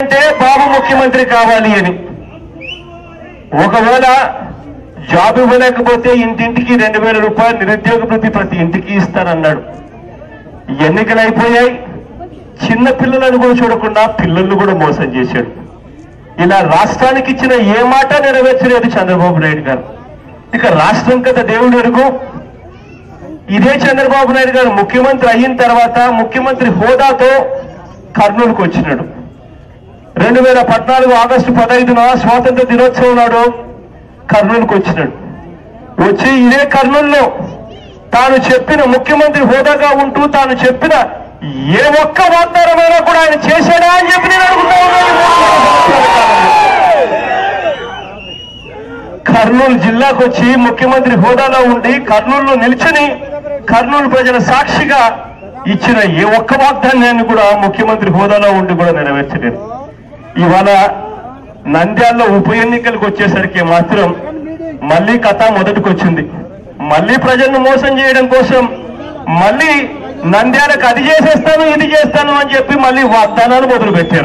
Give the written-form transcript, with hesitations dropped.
అంటే బాబు ముఖ్యమంత్రి కావాలి అని. ఒకవేళ జాబ్ ఇవ్వలేకపోతే ఇంటింటికి 2000 రూపాయలు నిరుద్యోగ భృతి ప్రతి ఇంటికి ఇస్తానన్నాడు. ఎన్నికలు అయిపోయాయి, చిన్న పిల్లలను కూడా చూడకుండా పిల్లలను కూడా మోసం చేశాడు. ఇలా రాష్ట్రానికి ఇచ్చిన ఏ మాట నెరవేర్చలేదు చంద్రబాబు నాయుడు గారు. ఇక రాష్ట్రం కదా దేవుడు ఎరుగు. ఇదే చంద్రబాబు నాయుడు గారు ముఖ్యమంత్రి అయిన తర్వాత ముఖ్యమంత్రి హోదాతో కర్నూలుకు వచ్చినాడు. 2014 ఆగస్టు 15న స్వాతంత్ర దినోత్సవం నాడు కర్నూలుకు వచ్చినాడు. వచ్చి ఇదే కర్నూలులో తాను చెప్పిన ముఖ్యమంత్రి హోదాగా ఉంటూ తాను చెప్పిన ఏ ఒక్క వాగ్దానమైనా కూడా ఆయన చేశాడా అని చెప్పి నేను అడుగుతా ఉన్నాను. కర్నూలు జిల్లాకు వచ్చి ముఖ్యమంత్రి హోదాలో ఉండి కర్నూలులో నిల్చుని కర్నూలు ప్రజల సాక్షిగా ఇచ్చిన ఏ ఒక్క వాగ్దానాన్ని కూడా ముఖ్యమంత్రి హోదాలో ఉండి కూడా నెరవేర్చలేదు. ఇవాళ నంద్యాలలో ఉప ఎన్నికలకు వచ్చేసరికి మాత్రం మళ్ళీ కథ మొదటికి వచ్చింది. మళ్ళీ ప్రజలను మోసం చేయడం కోసం మళ్ళీ నంద్యాలకు అది చేసేస్తాను ఇది చేస్తాను అని చెప్పి మళ్ళీ వాగ్దానాలు మొదలు పెట్టారు.